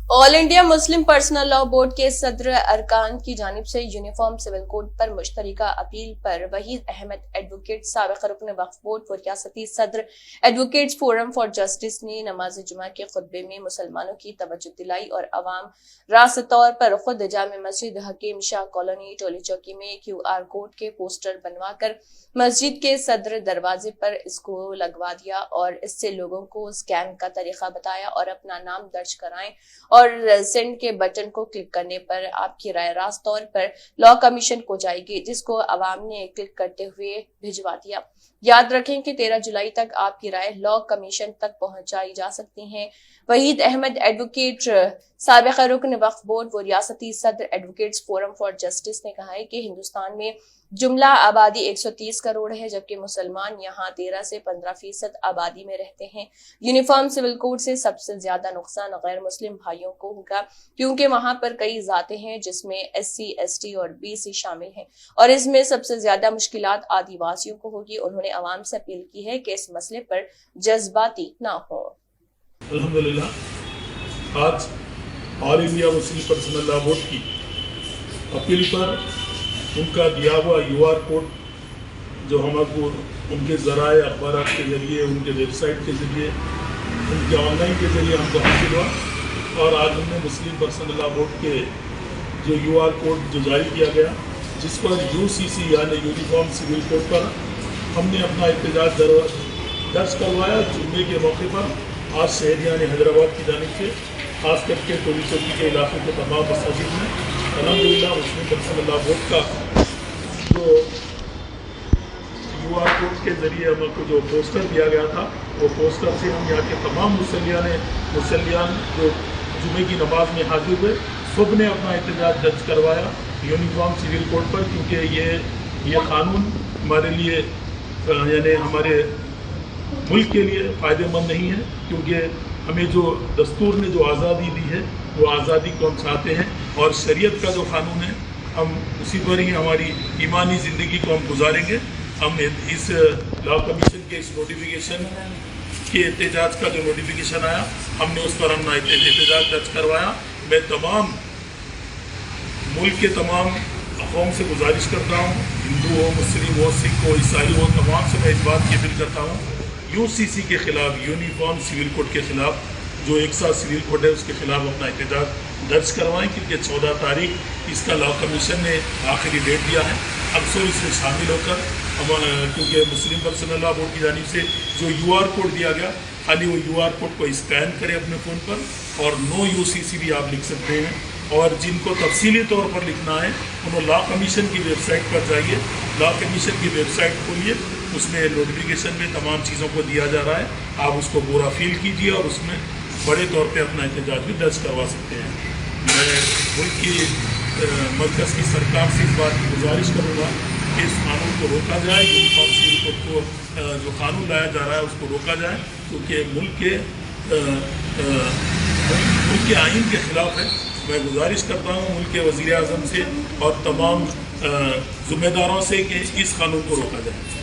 All India Muslim personal law board के सदर अरकान की जानिब से यूनिफॉर्म सिविल कोड पर मुश्तरका अपील पर वहीद अहमद एडवोकेट साबिक रुकन वक्फ बोर्ड व रियासती सदर एडवोकेट्स फोरम फॉर जस्टिस ने नमाज जुमा के खुतबे में मुसलमानों की तवज्जो दिलाई और अवाम रास्त तौर पर खुद जामे मस्जिद हकीम शाह कॉलोनी टोली चौकी में QR कोड के पोस्टर बनवाकर मस्जिद के सदर दरवाजे पर इसको लगवा दिया और इससे लोगों को स्कैम का तरीका बताया और अपना नाम दर्ज कराएं और सेंड के बटन को क्लिक करने पर आपकी राय रास्त तौर पर लॉ कमीशन को जाएगी, जिसको अवाम ने क्लिक करते हुए भिजवा दिया। याद रखें कि 13 जुलाई तक आपकी राय लॉ कमीशन तक पहुंचाई जा सकती है। वहीद अहमद एडवोकेट साबिक रुकन वक्फ बोर्ड व रियासती सदर एडवोकेट्स फोरम फॉर जस्टिस ने कहा है कि हिंदुस्तान में जुमला आबादी 130 करोड़ है, जबकि मुसलमान यहाँ 13 से 15% आबादी में रहते हैं। यूनिफॉर्म सिविल कोड से सबसे ज्यादा नुकसान गैर मुस्लिम भाइयों को होगा, क्योंकि वहां पर कई जातें हैं जिसमें SC, ST और BC शामिल हैं और इसमें सबसे ज्यादा मुश्किलात आदिवासियों को होगी। उन्होंने अवाम से अपील की है कि इस मसले पर जज्बाती ना हो। अल्हम्दुलिल्लाह, आज all India Muslim personal law board की अपील पर उनका दिया हुआ QR कोड जो हमको उनके ज़राए अखबार के ज़रिए, उनके वेबसाइट के ज़रिए, उनके ऑनलाइन के ज़रिए हमको हासिल हुआ और आज हमने मुस्लिम पर्सनल लॉ बोर्ड के जो QR कोड जो जारी किया गया, जिस पर UCC यानी यूनिफॉर्म सिविल कोड पर हमने अपना एहतजाज दर्ज करवाया। जुम्मे के मौके पर आज शहर यानी हैदराबाद की जानिब से खास करके टोली चौकी के इलाके के तमाम मसाजिद में अल्हम्दुलिल्लाह मुस्लिम पर्सनल लॉ बोर्ड का जो QR कोड के ज़रिए हमको जो पोस्टर दिया गया था, वो पोस्टर से हम यहाँ के तमाम मुसल्लियान जो जुमे की नमाज में हाजिर हुए, सब ने अपना एहतजाज दर्ज करवाया यूनिफॉर्म सिविल कोड पर, क्योंकि ये कानून हमारे लिए यानी हमारे मुल्क के लिए फ़ायदेमंद नहीं है, क्योंकि हमें जो दस्तूर ने जो आज़ादी दी है वो आज़ादी को हम चाहते हैं और शरीयत का जो कानून है हम उसी पर ही हमारी ईमानी ज़िंदगी को हम गुजारेंगे। हम इस लॉ कमीशन के इस नोटिफिकेशन के एहतजाज का जो नोटिफिकेशन आया, हमने उस पर अपना एहतजाज दर्ज करवाया। मैं तमाम मुल्क के तमाम अक़वाम से गुजारिश करता हूँ, हिंदू हो, मुस्लिम हो, सिख हो, ईसाई हो, तमाम से मैं इस बात की अपील करता हूँ UCC के ख़िलाफ़, यूनिफॉर्म सिविल कोड के ख़िलाफ़ जो एक साथ सिविल कोड है उसके ख़िलाफ़ अपना एहतजाज दर्ज करवाएं, क्योंकि 14 तारीख इसका लॉ कमीशन ने आखिरी डेट दिया है। अब सो इसमें शामिल होकर हम, क्योंकि मुस्लिम पर्सनल लॉ बोर्ड की जानिब से जो QR कोड दिया गया, खाली वो QR कोड को स्कैन करें अपने फ़ोन पर और नो UCC भी आप लिख सकते हैं। और जिनको तफसीली तौर पर लिखना है उन्होंने लॉ कमीशन की वेबसाइट पर जाइए, लॉ कमीशन की वेबसाइट खोलिए, उसमें नोटिफिकेशन में तमाम चीज़ों को दिया जा रहा है, आप उसको पूरा फील कीजिए और उसमें बड़े तौर पे अपना एहतजाज भी दर्ज करवा सकते हैं। मैं मुल्क की मरकज़ की सरकार से इस बात की गुजारिश करूँगा कि इस कानून को रोका जाए, यूनिफॉर्म सिविल कोड को जो कानून लाया जा रहा है उसको रोका जाए, क्योंकि मुल्क के आइन के ख़िलाफ़ है। मैं गुजारिश करता हूँ मुल्क के वज़ीर आज़म से और तमाम ज़िम्मेदारों से कि इस कानून को रोका जाए।